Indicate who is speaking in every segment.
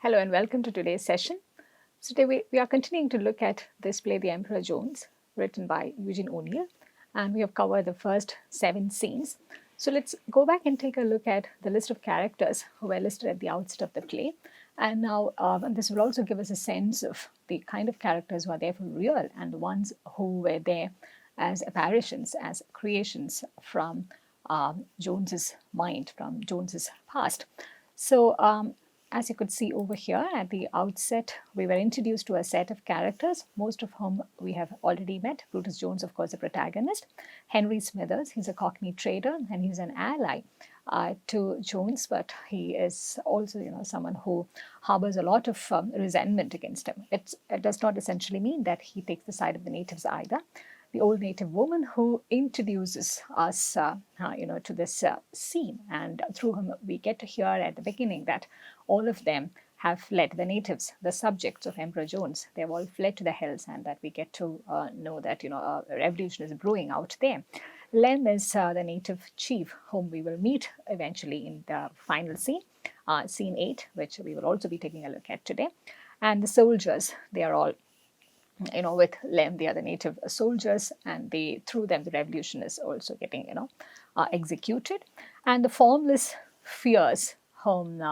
Speaker 1: Hello and welcome to today's session. So today we are continuing to look at this play, The Emperor Jones, written by Eugene O'Neill, and we have covered the first 7 scenes. So let's go back and take a look at the list of characters who were listed at the outset of the play. And now this will also give us a sense of the kind of characters who are there for real and the ones who were there as apparitions, as creations from Jones's mind, from Jones's past. So as you could see over here at the outset, we were introduced to a set of characters, most of whom we have already met. Brutus Jones, of course, the protagonist. Henry Smithers, he's a Cockney trader and he's an ally to Jones, but he is also, someone who harbors a lot of resentment against him. It does not essentially mean that he takes the side of the natives either. The old native woman who introduces us, to this scene, and through whom we get to hear at the beginning that all of them have fled, the natives, the subjects of Emperor Jones. They have all fled to the hills, and that we get to know that a revolution is brewing out there. Lem is the native chief whom we will meet eventually in the final scene, scene 8, which we will also be taking a look at today. And the soldiers, they are all with Lem, the other native soldiers, and through them the revolution is also getting, executed. And the formless fears whom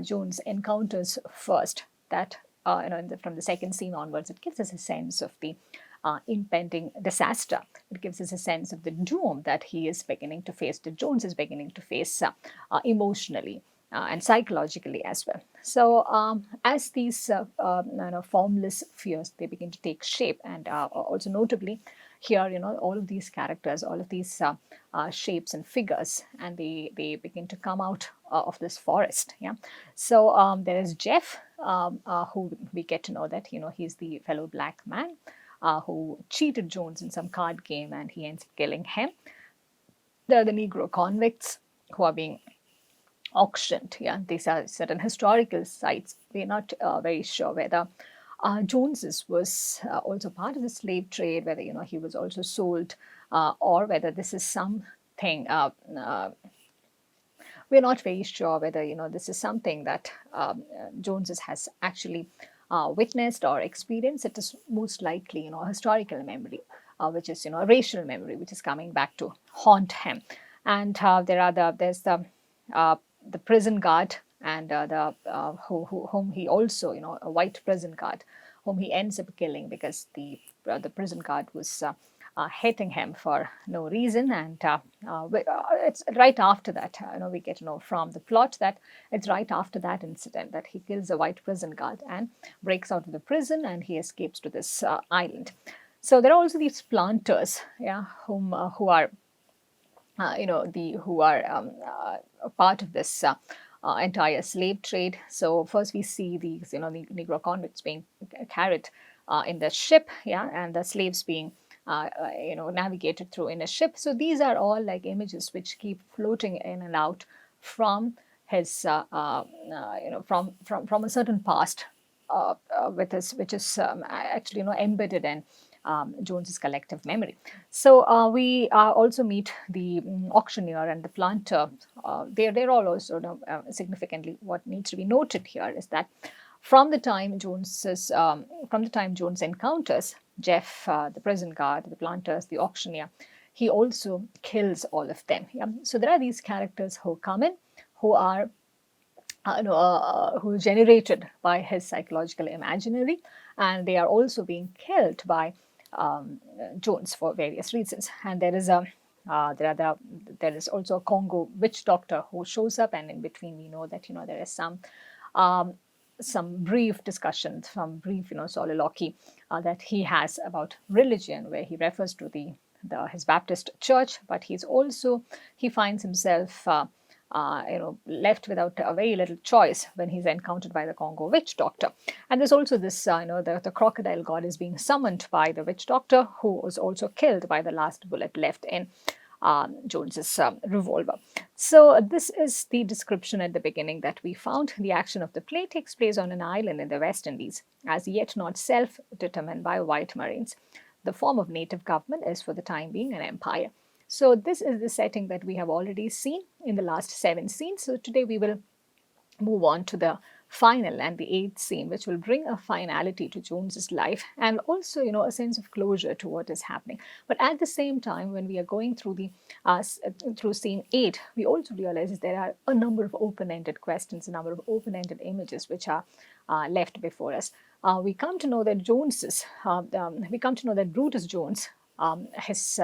Speaker 1: Jones encounters first, that from the second scene onwards, it gives us a sense of the impending disaster. It gives us a sense of the doom that he is beginning to face, that Jones is beginning to face emotionally. And psychologically as well. So as these formless fears, they begin to take shape, and also notably here, all of these characters, all of these shapes and figures, and they begin to come out of this forest. Yeah. So there is Jeff, who we get to know that he's the fellow black man who cheated Jones in some card game, and he ends up killing him. There are the Negro convicts who are being auctioned. Yeah, these are certain historical sites. We're not very sure whether Jones's was also part of the slave trade, whether he was also sold, or whether this is something. We're not very sure whether this is something that Jones's has actually witnessed or experienced. It is most likely a historical memory, which is a racial memory, which is coming back to haunt him. And there's the prison guard, and whom he also, a white prison guard, whom he ends up killing because the prison guard was hating him for no reason. And it's right after that, we get to know from the plot that it's right after that incident that he kills a white prison guard and breaks out of the prison, and he escapes to this island. So there are also these planters, yeah, who are who are a part of this entire slave trade. So first we see these, the Negro convicts being carried in the ship, yeah, and the slaves being, navigated through in a ship. So these are all like images which keep floating in and out from his, from a certain past with us, which is actually embedded in Jones's collective memory. So we also meet the auctioneer and the planter. They're all also significantly. What needs to be noted here is that from the time Jones encounters Jeff, the prison guard, the planters, the auctioneer, he also kills all of them. Yeah? So there are these characters who come in, who are who generated by his psychological imaginary, and they are also being killed by Jones for various reasons. And there is also a Congo witch doctor who shows up, and in between we know that there is some brief discussion, some brief soliloquy that he has about religion, where he refers to his Baptist church, but he finds himself left without a very little choice when he's encountered by the Congo witch doctor. And there's also this, the crocodile god is being summoned by the witch doctor, who was also killed by the last bullet left in Jones's revolver. So this is the description at the beginning that we found. The action of the play takes place on an island in the West Indies, as yet not self-determined by white marines. The form of native government is for the time being an empire. So this is the setting that we have already seen in the last 7 scenes. So today we will move on to the final and the eighth scene, which will bring a finality to Jones's life and also, a sense of closure to what is happening. But at the same time, when we are going through through scene 8, we also realize that there are a number of open-ended questions, a number of open-ended images which are left before us. We come to know that Brutus Jones, his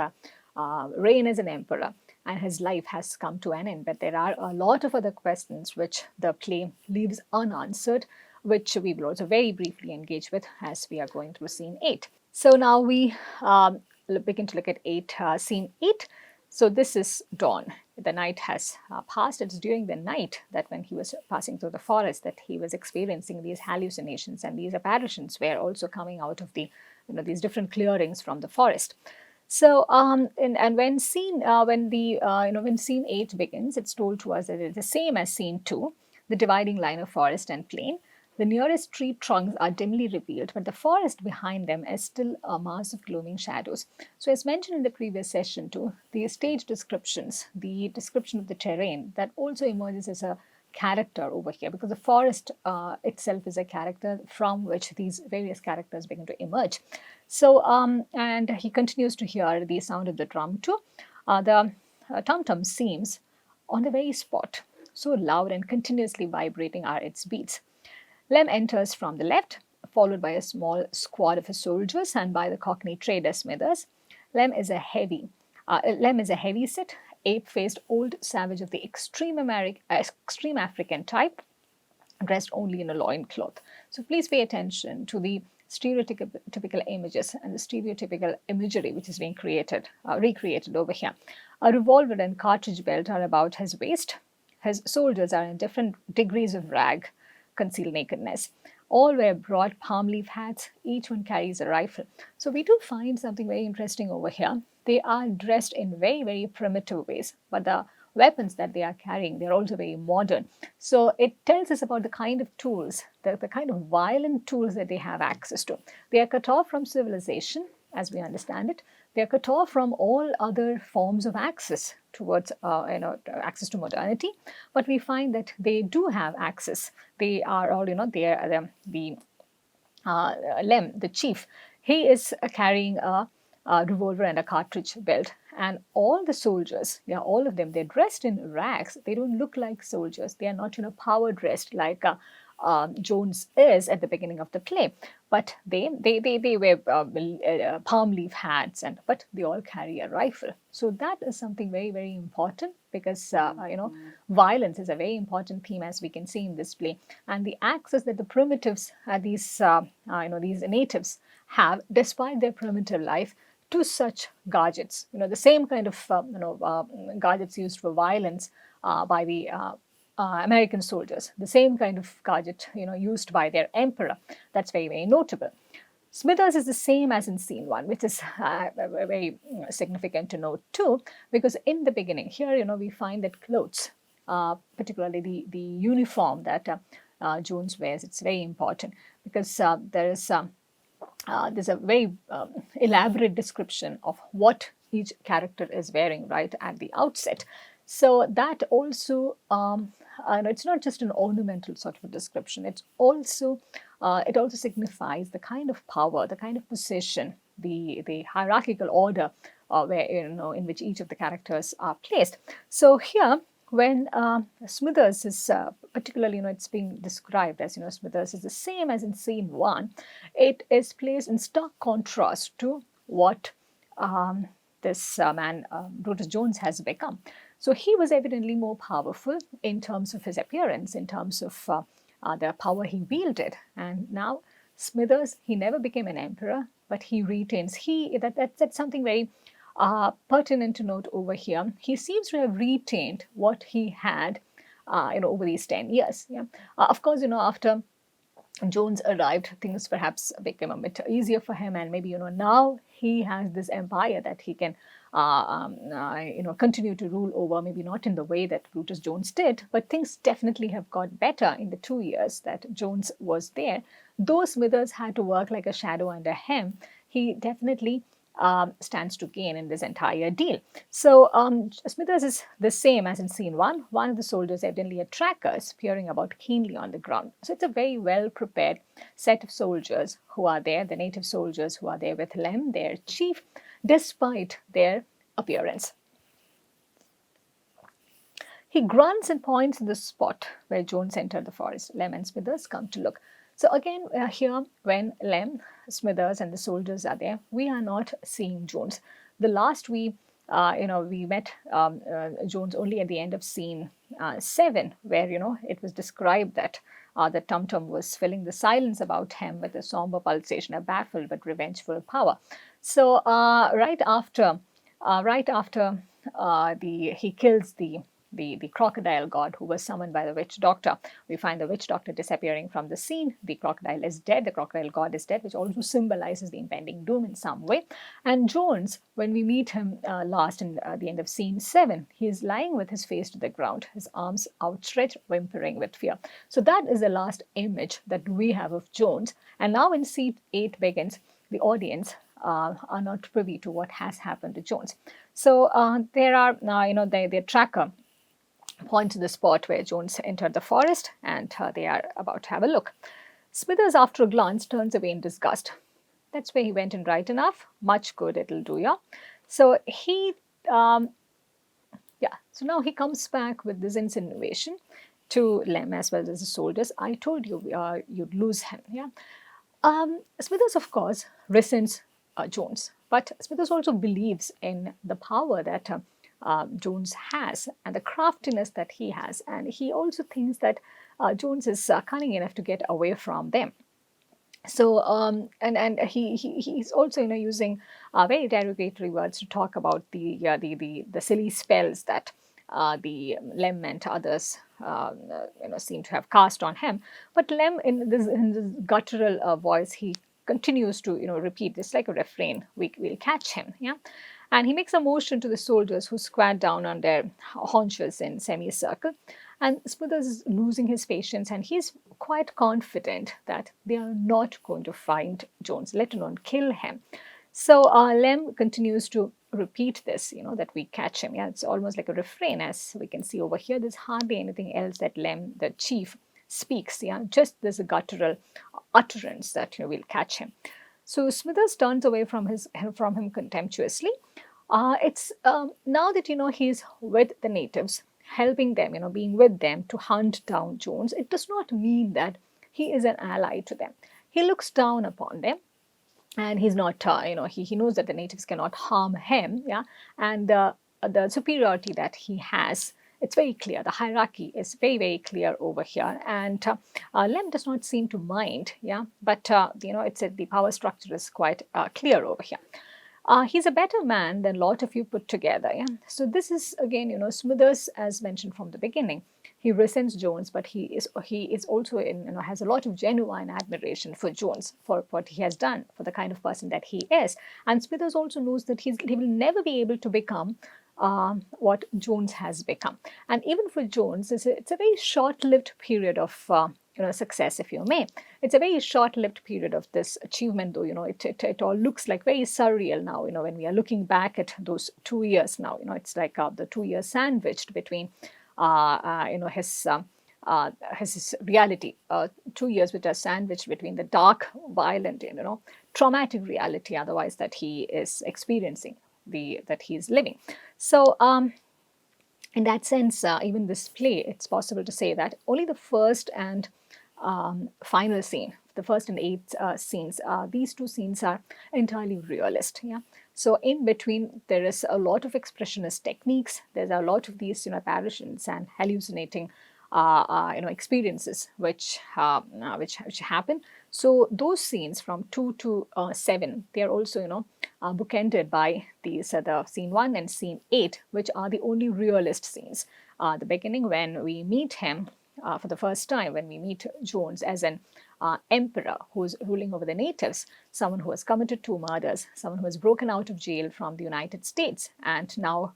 Speaker 1: reign as an emperor and his life has come to an end. But there are a lot of other questions which the play leaves unanswered, which we will also very briefly engage with as we are going through scene 8. So now we begin to look at scene 8. So this is dawn. The night has passed. It's during the night that when he was passing through the forest that he was experiencing these hallucinations, and these apparitions were also coming out of these different clearings from the forest. So, and when scene 8 begins, it's told to us that it's the same as scene 2, the dividing line of forest and plain. The nearest tree trunks are dimly revealed, but the forest behind them is still a mass of glooming shadows. So, as mentioned in the previous session too, the stage descriptions, the description of the terrain, that also emerges as a character over here, because the forest itself is a character from which these various characters begin to emerge. So, and he continues to hear the sound of the drum too. The tum-tum seems on the very spot. So loud and continuously vibrating are its beats. Lem enters from the left, followed by a small squad of his soldiers and by the Cockney trader Smithers. Lem is a heavy set, ape-faced old savage of the extreme African type, dressed only in a loincloth. So please pay attention to the stereotypical images and the stereotypical imagery which is being recreated over here. A revolver and cartridge belt are about his waist. His soldiers are in different degrees of rag, concealed nakedness. All wear broad palm leaf hats. Each one carries a rifle. So we do find something very interesting over here. They are dressed in very, very primitive ways, but the weapons that they are carrying, they're also very modern. So it tells us about the kind of tools, the kind of violent tools that they have access to. They are cut off from civilization, as we understand it. They are cut off from all other forms of access towards, access to modernity. But we find that they do have access. They are all, Lem, the chief, he is carrying a revolver and a cartridge belt. And all the soldiers, all of them, they're dressed in rags. They don't look like soldiers. They are not, power dressed like Jones is at the beginning of the play. But they wear palm leaf hats, but they all carry a rifle. So that is something very, very important, because violence is a very important theme, as we can see in this play, and the access that the primitives, these natives have, despite their primitive life, to such gadgets. The same kind of gadgets used for violence by the American soldiers, the same kind of gadget used by their emperor. That's very, very notable. Smithers is the same as in scene 1, which is very significant to note too, because in the beginning here, we find that clothes, particularly the uniform that Jones wears, it's very important, because there's a very elaborate description of what each character is wearing right at the outset. So that also, it's not just an ornamental sort of a description. It also signifies the kind of power, the kind of position, the hierarchical order where in which each of the characters are placed. So here, when Smithers is particularly, it's being described as, Smithers is the same as in scene 1, it is placed in stark contrast to what this man, Brutus Jones, has become. So he was evidently more powerful in terms of his appearance, in terms of the power he wielded. And now Smithers, he never became an emperor, but he retains, that's something very pertinent to note over here. He seems to have retained what he had, over these 10 years. Of course, after Jones arrived, things perhaps became a bit easier for him, and maybe now he has this empire that he can continue to rule over. Maybe not in the way that Brutus Jones did, but things definitely have got better in the 2 years that Jones was there. Though Smithers had to work like a shadow under him, he definitely stands to gain in this entire deal. So Smithers is the same as in scene one. One of the soldiers, evidently a tracker, is peering about keenly on the ground. So it's a very well prepared set of soldiers who are there, the native soldiers who are there with Lem, their chief, despite their appearance. He grunts and points to the spot where Jones entered the forest. Lem and Smithers come to look. So again, here when Lem, Smithers, and the soldiers are there, we are not seeing Jones. The last we met Jones only at the end of scene 7, where it was described that the Tum-Tum was filling the silence about him with a somber pulsation, a baffled but revengeful power. So right after he kills the crocodile god who was summoned by the witch doctor. We find the witch doctor disappearing from the scene. The crocodile is dead. The crocodile god is dead, which also symbolizes the impending doom in some way. And Jones, when we meet him last in the end of scene 7, he is lying with his face to the ground, his arms outstretched, whimpering with fear. So that is the last image that we have of Jones. And now in scene 8 begins, the audience are not privy to what has happened to Jones. So there are, their tracker points to the spot where Jones entered the forest, and they are about to have a look. Smithers, after a glance, turns away in disgust. That's where he went in right enough. Much good it'll do ya. So so now he comes back with this insinuation to Lem as well as the soldiers. I told you you'd lose him. Yeah. Smithers, of course, resents Jones, but Smithers also believes in the power that Jones has and the craftiness that he has, and he also thinks that Jones is cunning enough to get away from them. So and he's also using very derogatory words to talk about the silly spells that the Lem and others seem to have cast on him. But Lem, in this guttural voice, he continues to repeat this like a refrain. We'll catch him. Yeah. And he makes a motion to the soldiers who squat down on their haunches in semicircle. And Smithers is losing his patience, and he's quite confident that they are not going to find Jones, let alone kill him. So Lem continues to repeat this, that we catch him. Yeah, it's almost like a refrain, as we can see over here. There's hardly anything else that Lem, the chief, speaks. Yeah, just this guttural utterance that we'll catch him. So Smithers turns away from him contemptuously. It's now that he's with the natives, helping them, being with them to hunt down Jones. It does not mean that he is an ally to them. He looks down upon them, and he's not. He knows that the natives cannot harm him. Yeah, and the superiority that he has. It's very clear. The hierarchy is very, very clear over here, and Lem does not seem to mind. Yeah, but the power structure is quite clear over here. He's a better man than a lot of you put together. Yeah? So this is again, Smithers, as mentioned from the beginning. He resents Jones, but he is also has a lot of genuine admiration for Jones for what he has done, for the kind of person that he is. And Smithers also knows that he will never be able to become what Jones has become. And even for Jones, it's a very short-lived period of success, if you may. It's a very short-lived period of this achievement, though. It all looks like very surreal now. When we are looking back at those 2 years now, it's like the 2 years sandwiched between, his reality. 2 years which are sandwiched between the dark, violent, traumatic reality, otherwise that he is experiencing, that he is living. So. In that sense, even this play, it's possible to say that only the first and final scene, the first and 8 scenes, these 2 scenes are entirely realist. Yeah. So in between, there is a lot of expressionist techniques. There's a lot of these apparitions and hallucinating experiences which happen. So those scenes from 2 to 7, they are also bookended by these the scene 1 and scene 8, which are the only realist scenes. The beginning, when we meet him for the first time, when we meet Jones as an emperor who's ruling over the natives, someone who has committed 2 murders, someone who has broken out of jail from the United States, and now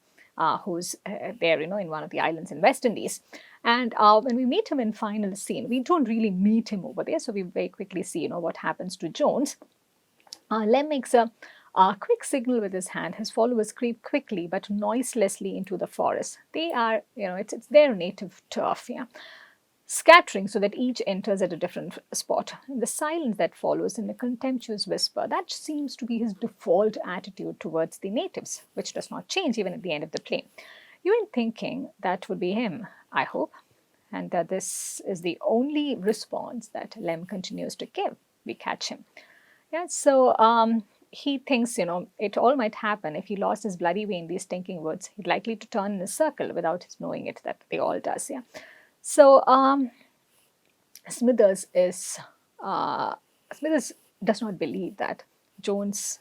Speaker 1: who's there, in one of the islands in West Indies. And when we meet him in final scene, we don't really meet him over there, so we very quickly see, what happens to Jones. Lem makes a A quick signal with his hand, his followers creep quickly but noiselessly into the forest. They are, it's their native turf, yeah, scattering so that each enters at a different spot. The silence that follows in a contemptuous whisper, that seems to be his default attitude towards the natives, which does not change even at the end of the play. You ain't thinking that would be him, I hope, and that this is the only response that Lem continues to give. We catch him. Yeah, so he thinks, it all might happen if he lost his bloody way in these stinking woods. He's likely to turn in a circle without his knowing it, that they all does, yeah. So Smithers is Smithers does not believe that Jones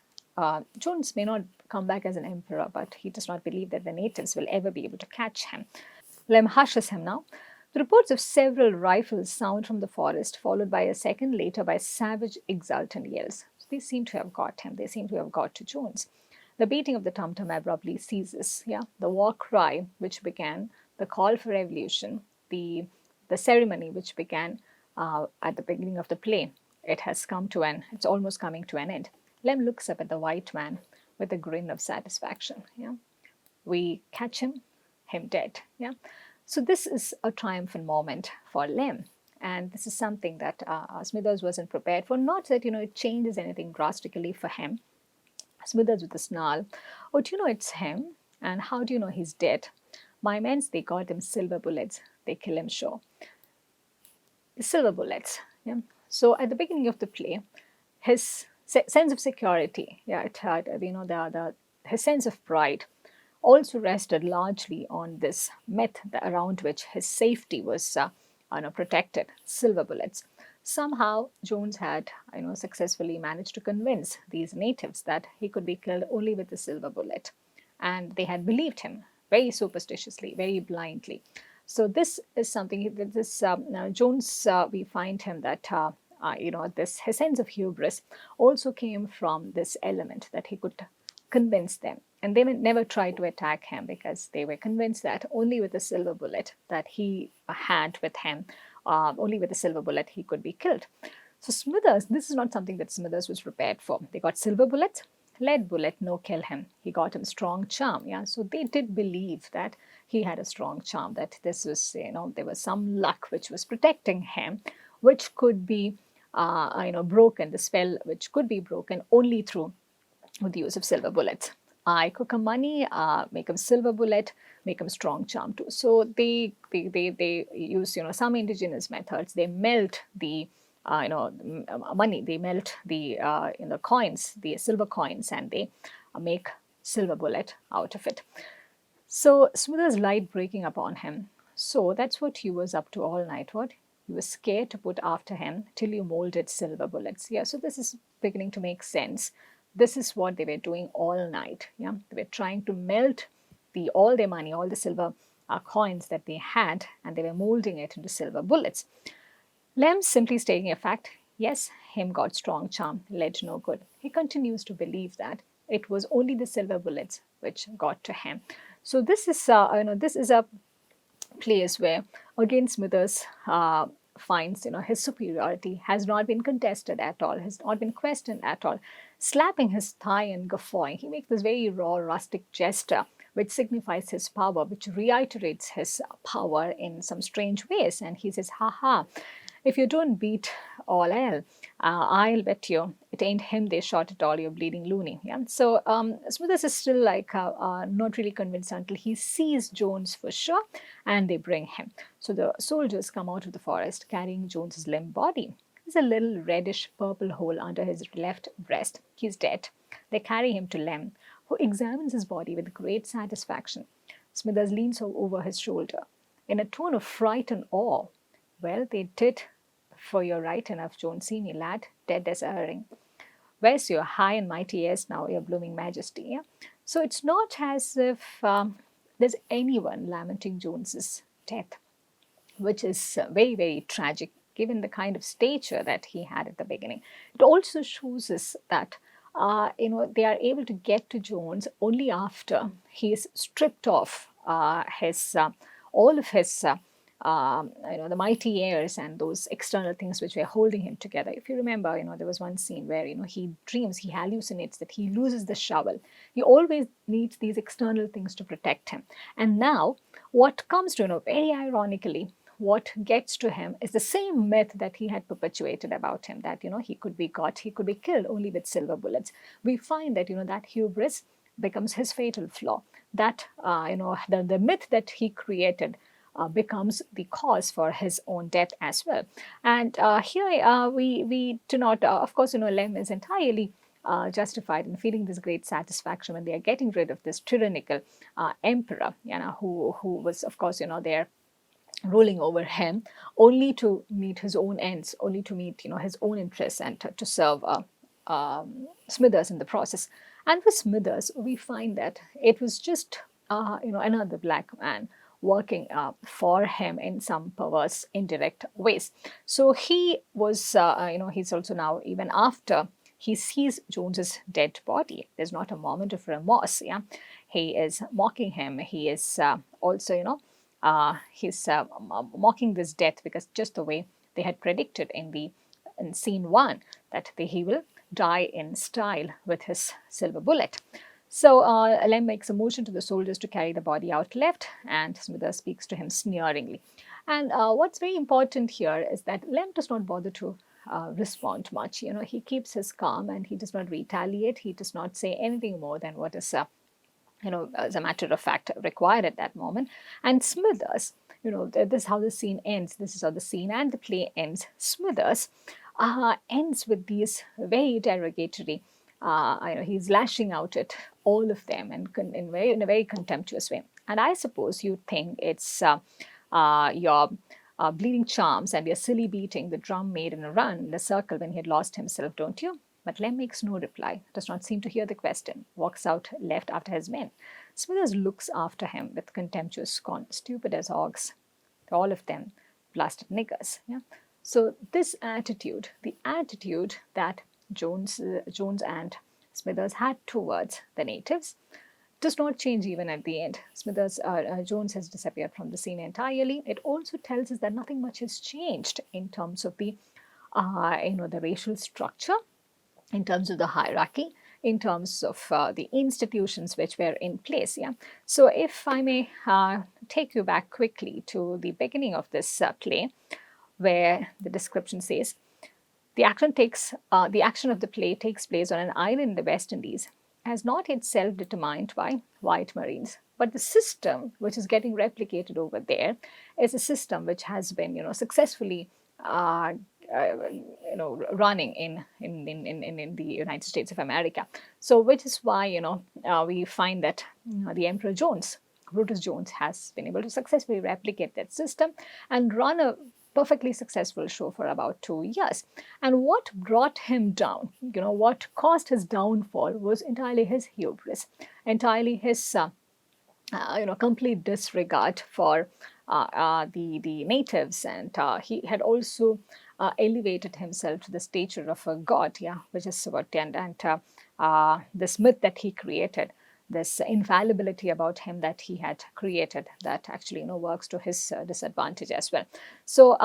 Speaker 1: Jones may not come back as an emperor, but he does not believe that the natives will ever be able to catch him. Lem hushes him now. The reports of several rifles sound from the forest, followed by a second later by savage, exultant yells. So they seem to have got him. They seem to have got to Jones. The beating of the tum-tum abruptly ceases. Yeah, the war cry, which began, the call for revolution, the ceremony which began at the beginning of the play, it has come to an. It's almost coming to an end. Lem looks up at the white man with a grin of satisfaction. Yeah, we catch him dead. Yeah, so this is a triumphant moment for Lem. And this is something that Smithers wasn't prepared for. Not that, it changes anything drastically for him. Smithers with a snarl, oh, do you know it's him? And how do you know he's dead? My men's, they got him silver bullets. They kill him sure. The silver bullets. Yeah. So at the beginning of the play, his sense of security, yeah, it had, his sense of pride also rested largely on this myth around which his safety was protected, silver bullets. Somehow Jones had successfully managed to convince these natives that he could be killed only with a silver bullet, and they had believed him very superstitiously, very blindly. So this is something that this now Jones, we find him that this his sense of hubris also came from this element that he could convince them. And they never tried to attack him because they were convinced that only with a silver bullet that he had with him, only with a silver bullet he could be killed. So Smithers, this is not something that Smithers was prepared for. They got silver bullets, lead bullet, no kill him. He got him strong charm. Yeah, so they did believe that he had a strong charm, that this was, there was some luck which was protecting him, which could be, broken, the spell which could be broken only through with the use of silver bullets. I cook a money, make a silver bullet, make a strong charm too. So they use some indigenous methods. They melt the money. They melt the coins, the silver coins, and they make silver bullet out of it. So Smithers light breaking upon him. So that's what he was up to all night. What? He was scared to put after him till you molded silver bullets. Yeah, so this is beginning to make sense. This is what they were doing all night. Yeah, they were trying to melt all their money, all the silver coins that they had, and they were molding it into silver bullets. Lem simply stating a fact. Yes, him got strong charm, led no good. He continues to believe that it was only the silver bullets which got to him. So this is a place where again Smithers finds his superiority has not been contested at all, has not been questioned at all. Slapping his thigh and guffawing, he makes this very raw, rustic gesture which signifies his power, which reiterates his power in some strange ways. And he says, ha ha, if you don't beat all hell, I'll bet you it ain't him they shot at all, you bleeding loony. Yeah. So Smithers is still like not really convinced until he sees Jones for sure, and they bring him. So the soldiers come out of the forest carrying Jones's limp body. There's a little reddish purple hole under his left breast. He's dead. They carry him to Lem, who examines his body with great satisfaction. Smithers leans over his shoulder in a tone of fright and awe. Well, they did for you right enough, Jones, see me, lad, dead as a herring. Where's your high and mighty ass now, your blooming majesty? Yeah? So it's not as if there's anyone lamenting Jones's death, which is very, very tragic given the kind of stature that he had at the beginning. It also shows us that they are able to get to Jones only after he is stripped off his all of his the mighty airs and those external things which were holding him together. If you remember, there was one scene where, he dreams, he hallucinates that he loses the shovel. He always needs these external things to protect him. And now what comes to, very ironically, what gets to him is the same myth that he had perpetuated about him, that, he could be got, he could be killed only with silver bullets. We find that, that hubris becomes his fatal flaw. That, the myth that he created becomes the cause for his own death as well. And here we do not, of course, Lem is entirely justified in feeling this great satisfaction when they are getting rid of this tyrannical emperor, who was, of course, there ruling over him only to meet his own ends, only to meet, his own interests, and to serve Smithers in the process. And with Smithers, we find that it was just, another black man working for him in some perverse, indirect ways. So he was, he's also now, even after he sees Jones's dead body, there's not a moment of remorse. Yeah, he is mocking him. He is also, he's mocking this death, because just the way they had predicted in scene 1, that he will die in style with his silver bullet. So Lem makes a motion to the soldiers to carry the body out left, and Smithers speaks to him sneeringly. And what's very important here is that Lem does not bother to respond much. He keeps his calm and he does not retaliate. He does not say anything more than what is as a matter of fact, required at that moment. And Smithers, this is how the scene ends. This is how the scene and the play ends. Smithers ends with these very derogatory, he's lashing out at all of them, and in a very contemptuous way. And I suppose you think it's your bleeding charms and your silly beating the drum made in a run in a circle when he had lost himself, don't you? But Lem makes no reply, does not seem to hear the question, walks out left after his men. Smithers looks after him with contemptuous scorn, stupid as hogs, all of them blasted niggers. Yeah? So this attitude, the attitude that Jones and Smithers had towards the natives, does not change even at the end. Jones has disappeared from the scene entirely. It also tells us that nothing much has changed in terms of the racial structure, in terms of the hierarchy, in terms of the institutions which were in place. Yeah. So if I may take you back quickly to the beginning of this play, where the description says, the action of the play takes place on an island in the West Indies, as not itself determined by white marines, but the system which is getting replicated over there is a system which has been, successfully running in the United States of America. So, which is why we find that the Emperor Jones, Brutus Jones, has been able to successfully replicate that system and run a perfectly successful show for about 2 years. And what brought him down, what caused his downfall, was entirely his hubris, entirely his complete disregard for the natives, and he had also elevated himself to the stature of a god, which is what, and this myth that he created, this infallibility about him that he had created, that actually works to his disadvantage as well. So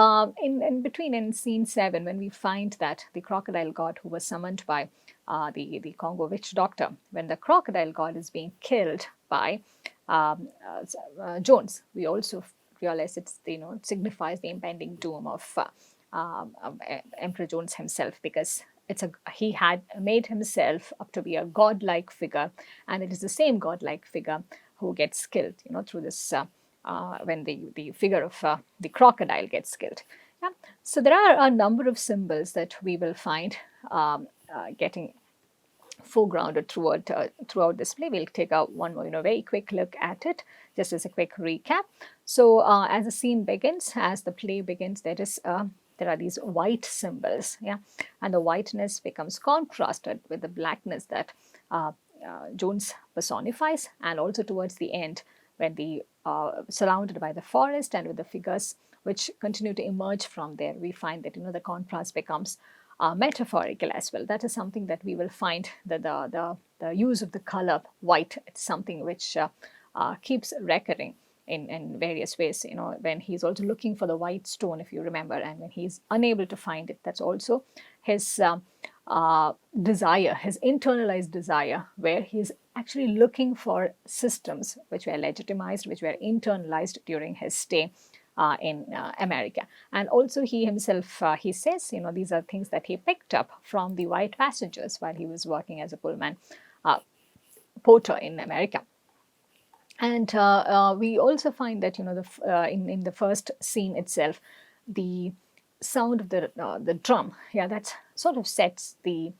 Speaker 1: in between, in scene 7, when we find that the crocodile god who was summoned by the Congo witch doctor, when the crocodile god is being killed by Jones, we also realize it signifies the impending doom of Emperor Jones himself, because he had made himself up to be a godlike figure, and it is the same godlike figure who gets killed, through this when the figure of the crocodile gets killed. Yeah? So there are a number of symbols that we will find getting foregrounded throughout this play. We'll take one more very quick look at it, just as a quick recap. So as the scene begins, as the play begins, there are these white symbols, and the whiteness becomes contrasted with the blackness that Jones personifies, and also towards the end, when surrounded by the forest and with the figures which continue to emerge from there, we find that the contrast becomes metaphorical as well. That is something that we will find, that the use of the color white, it's something which keeps recurring in various ways, when he's also looking for the white stone, if you remember, and when he's unable to find it, that's also his desire, his internalized desire, where he's actually looking for systems which were legitimized, which were internalized during his stay in America. And also he himself, he says, these are things that he picked up from the white passengers while he was working as a Pullman porter in America. And we also find that, in the first scene itself, the sound of the drum, that sort of sets the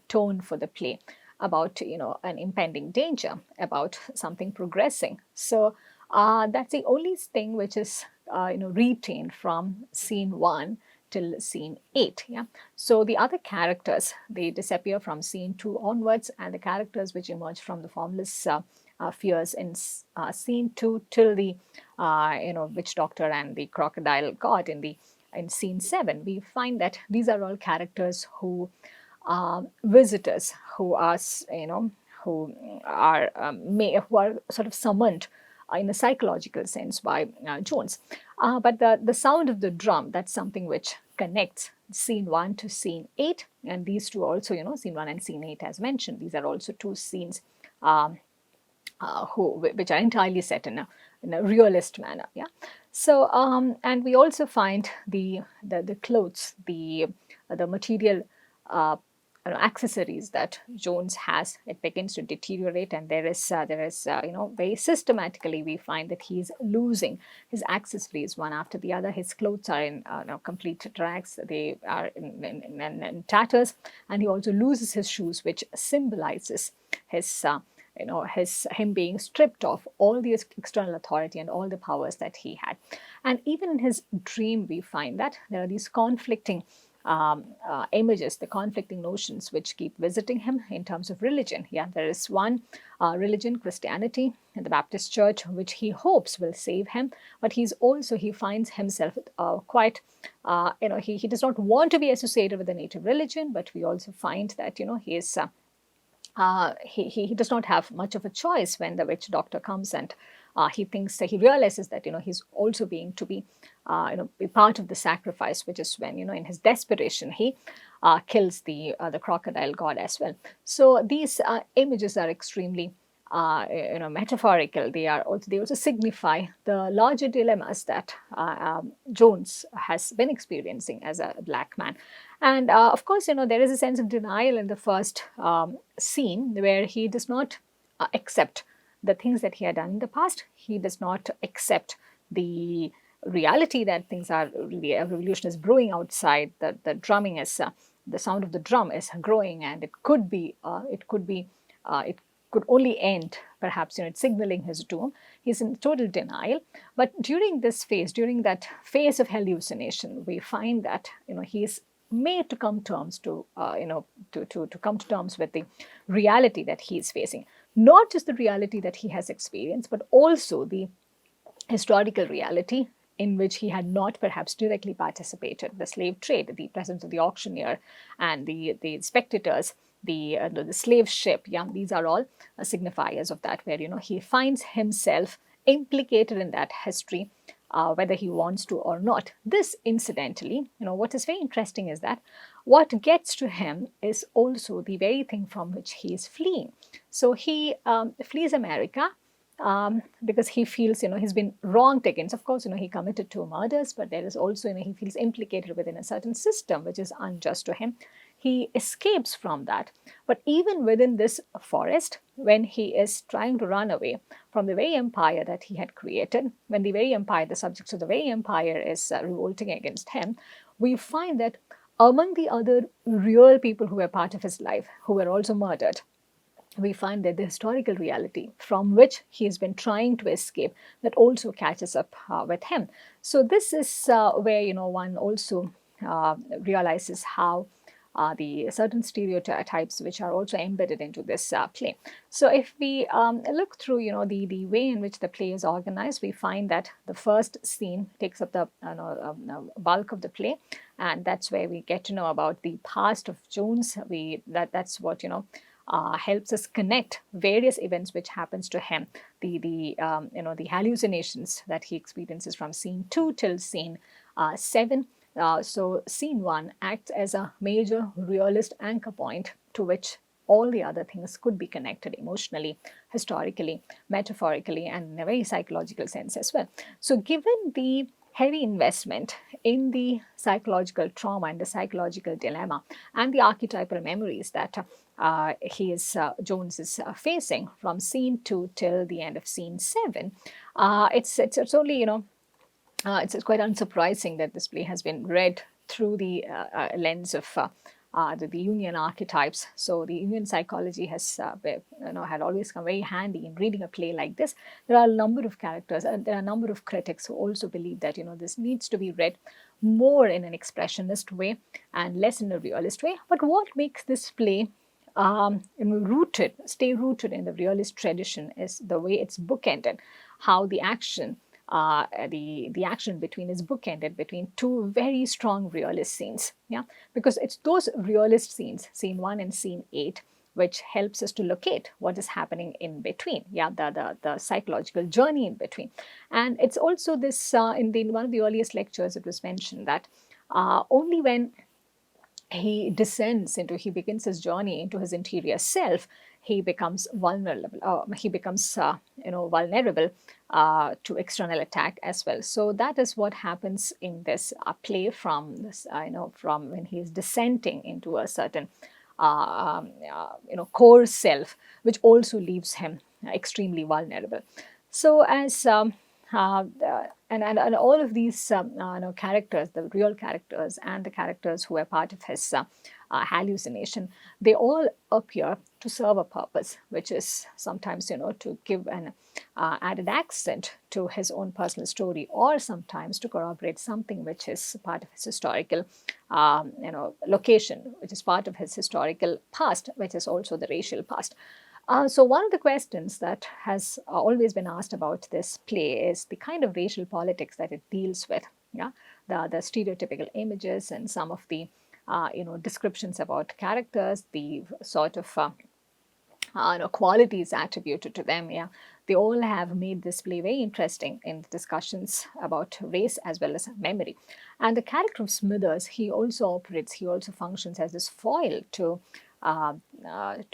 Speaker 1: tone for the play about, an impending danger, about something progressing. So that's the only thing which is, retained from scene 1 till scene 8. Yeah. So the other characters, they disappear from scene 2 onwards, and the characters which emerge from the formless fears in scene 2 till the witch doctor and the crocodile god in scene 7, we find that these are all characters who are visitors, who are who are who are sort of summoned in a psychological sense by Jones. But the sound of the drum, that's something which connects scene 1 to scene 8, and these two also, scene 1 and scene 8 as mentioned, these are also two scenes which are entirely set in a realist manner. Yeah. So and we also find the clothes, the material accessories that Jones has. It begins to deteriorate, and there is very systematically we find that he's losing his accessories one after the other. His clothes are in complete rags, they are in tatters, and he also loses his shoes, which symbolizes his him being stripped of all the external authority and all the powers that he had. And even in his dream, we find that there are these conflicting images, the conflicting notions which keep visiting him in terms of religion. Yeah, there is one religion, Christianity, in the Baptist Church, which he hopes will save him, but he finds himself quite, he does not want to be associated with the native religion, but we also find that, he is he does not have much of a choice when the witch doctor comes, and he he realizes that he's also being to be be part of the sacrifice, which is when in his desperation he kills the crocodile god as well. So these images are extremely metaphorical. They also signify the larger dilemmas that Jones has been experiencing as a black man. And of course, there is a sense of denial in the first scene where he does not accept the things that he had done in the past. He does not accept the reality that the revolution is brewing outside. That the drumming is the sound of the drum is growing, and it could only end, perhaps, it's signaling his doom. He's in total denial. But during that phase of hallucination, we find that, he is made to come terms to come to terms with the reality that he is facing. Not just the reality that he has experienced, but also the historical reality in which he had not perhaps directly participated. The slave trade, the presence of the auctioneer and the spectators, the slave ship, these are all signifiers of that, where he finds himself implicated in that history, whether he wants to or not. This, incidentally, what is very interesting is that what gets to him is also the very thing from which he is fleeing. So he flees America because he feels, he's been wronged against. Of course, he committed 2 murders, but there is also, he feels implicated within a certain system which is unjust to him. He escapes from that. But even within this forest, when he is trying to run away from the very empire that he had created, when the subjects of the very empire is revolting against him, we find that among the other real people who were part of his life, who were also murdered, we find that the historical reality from which he has been trying to escape, that also catches up with him. So this is where one also realizes how the certain stereotypes which are also embedded into this play. So if we look through the way in which the play is organized, we find that the first scene takes up the bulk of the play, and that's where we get to know about the past of Jones. That's what helps us connect various events which happens to him, the hallucinations that he experiences from scene 2 till scene 7. So scene 1 acts as a major realist anchor point to which all the other things could be connected emotionally, historically, metaphorically, and in a very psychological sense as well. So given the heavy investment in the psychological trauma and the psychological dilemma and the archetypal memories that Jones is facing from scene 2 till the end of scene 7, it's only, it's quite unsurprising that this play has been read through the lens of the Jungian archetypes. So the Jungian psychology had always come very handy in reading a play like this. There are a number of characters, there are a number of critics who also believe that this needs to be read more in an expressionist way and less in a realist way. But what makes this play stay rooted in the realist tradition is the way it's bookended, how the action between is bookended between two very strong realist scenes. Yeah, because it's those realist scenes, scene 1 and scene 8, which helps us to locate what is happening in between. Yeah, the psychological journey in between. And it's also this in one of the earliest lectures it was mentioned that only when he begins his journey into his interior self, he becomes vulnerable. Vulnerable to external attack as well. So that is what happens in this play from this, from when he is descending into a certain, core self, which also leaves him extremely vulnerable. So as and all of these characters, the real characters and the characters who are part of his hallucination, they all appear to serve a purpose, which is sometimes to give an added accent to his own personal story, or sometimes to corroborate something which is part of his historical location, which is part of his historical past, which is also the racial past. So one of the questions that has always been asked about this play is the kind of racial politics that it deals with. Yeah, the stereotypical images and some of the descriptions about characters, the sort of qualities attributed to them. Yeah, they all have made this play very interesting in discussions about race as well as memory. And the character of Smithers, he also functions as this foil to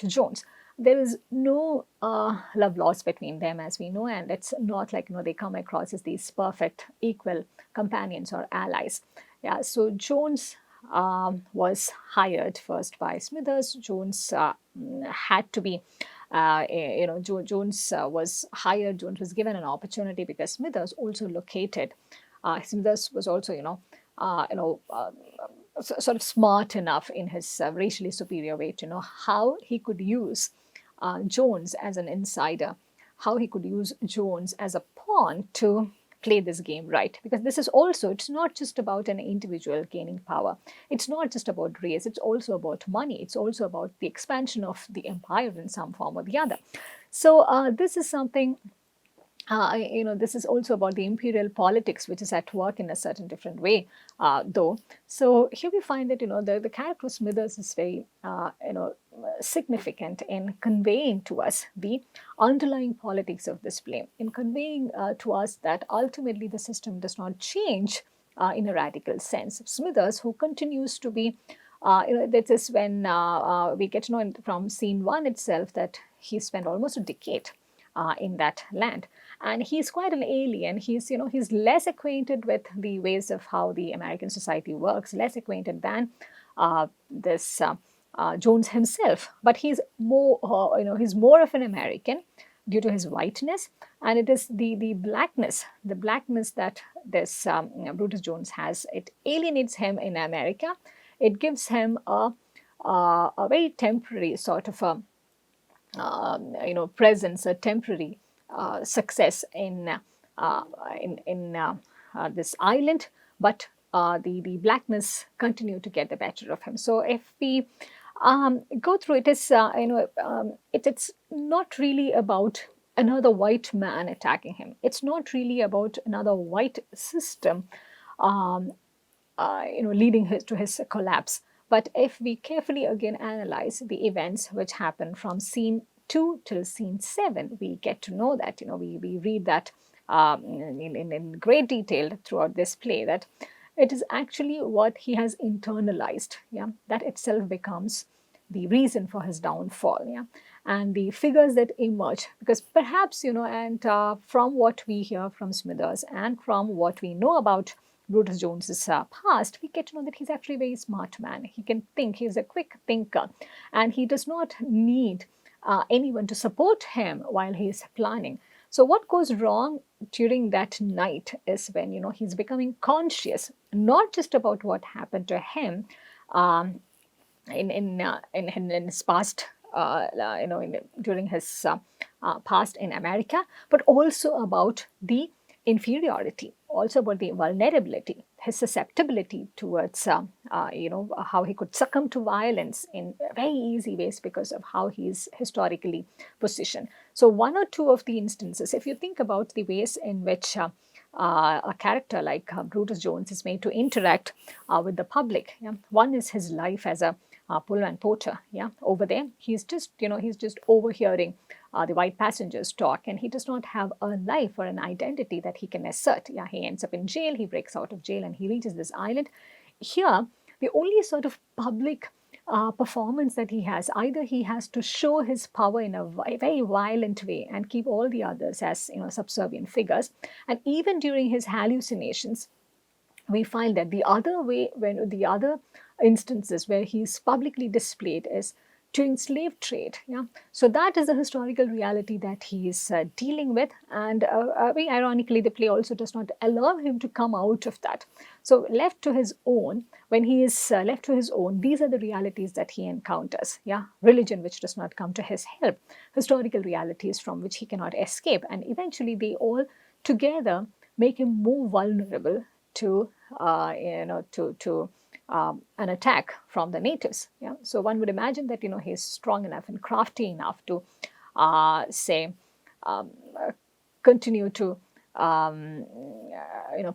Speaker 1: Jones. There is no love lost between them, as we know, and it's not like they come across as these perfect equal companions or allies. Yeah, so Jones was hired first by Smithers. Jones had to be Jones was hired. Jones was given an opportunity because Smithers also located. Smithers was also sort of smart enough in his racially superior way to know how he could use Jones as an insider, how he could use Jones as a pawn to play this game right. Because this is also, it's not just about an individual gaining power. It's not just about race. It's also about money. It's also about the expansion of the empire in some form or the other. So this is something this is also about the imperial politics, which is at work in a certain different way, though. So here we find that the character of Smithers is very significant in conveying to us the underlying politics of this play, in conveying to us that ultimately the system does not change in a radical sense. Smithers, who continues to be, this is when we get to know from scene 1 itself that he spent almost a decade in that land. And he's quite an alien. He's less acquainted with the ways of how the American society works, less acquainted than this Jones himself. But he's more, he's more of an American due to his whiteness, and it is the blackness that this Brutus Jones has. It alienates him in America. It gives him a very temporary sort of a presence, a temporary success in this island, but the blackness continue to get the better of him. So if we go through it, is it's not really about another white man attacking him. It's not really about another white system leading to his collapse. But if we carefully again analyze the events which happen from scene 2 till scene 7, we get to know that, we read that in great detail throughout this play, that it is actually what he has internalized, yeah, that itself becomes the reason for his downfall, yeah. And the figures that emerge, because perhaps, and from what we hear from Smithers and from what we know about Brutus Jones's past, we get to know that he's actually a very smart man. He can think, he's a quick thinker, and he does not need anyone to support him while he is planning. So what goes wrong during that night is when, he's becoming conscious, not just about what happened to him in his past, during his past in America, but also about the inferiority, also about the vulnerability, his susceptibility towards, how he could succumb to violence in very easy ways because of how he is historically positioned. So one or two of the instances, if you think about the ways in which a character like Brutus Jones is made to interact with the public. Yeah? One is his life as a Pullman porter. Yeah, over there, he's just overhearing the white passengers talk, and he does not have a life or an identity that he can assert. Yeah, he ends up in jail. He breaks out of jail, and he reaches this island. Here, the only sort of public performance that he has, either he has to show his power in a very violent way and keep all the others as subservient figures, and even during his hallucinations, we find that the other way, when the other instances where he is publicly displayed is during slave trade. Yeah, so that is the historical reality that he is dealing with, and very ironically, the play also does not allow him to come out of that. So left to his own, when he is left to his own, these are the realities that he encounters. Yeah, religion which does not come to his help, historical realities from which he cannot escape, and eventually they all together make him more vulnerable to an attack from the natives. Yeah? So one would imagine that he's strong enough and crafty enough to say continue to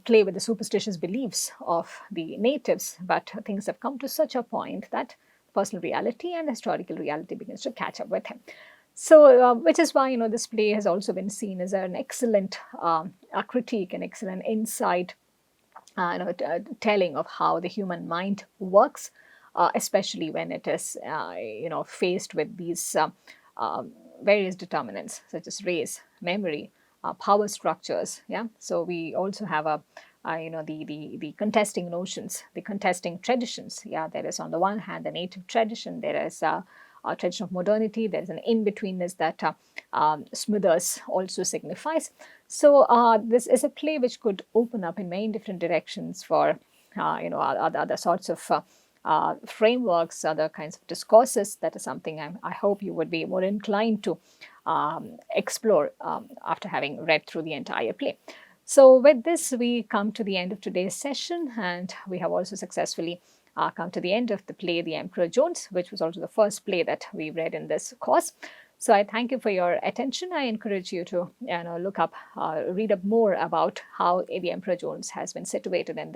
Speaker 1: play with the superstitious beliefs of the natives, but things have come to such a point that personal reality and historical reality begins to catch up with him. So, which is why this play has also been seen as an excellent critique, an excellent insight, telling of how the human mind works, especially when it is faced with these various determinants such as race, memory, power structures. Yeah, so we also have the contesting notions, the contesting traditions. Yeah, there is on the one hand the native tradition, there is a tradition of modernity, there is an in-betweenness that Smithers also signifies. So this is a play which could open up in many different directions for other sorts of frameworks, other kinds of discourses. That is something I hope you would be more inclined to explore after having read through the entire play. So with this, we come to the end of today's session, and we have also successfully come to the end of the play The Emperor Jones, which was also the first play that we read in this course. So I thank you for your attention. I encourage you to look up, read up more about how The Emperor Jones has been situated in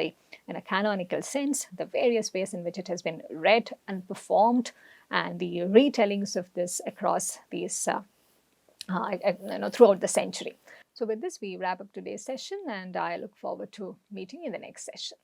Speaker 1: a canonical sense, the various ways in which it has been read and performed, and the retellings of this across these throughout the century. So with this, we wrap up today's session, and I look forward to meeting you in the next session.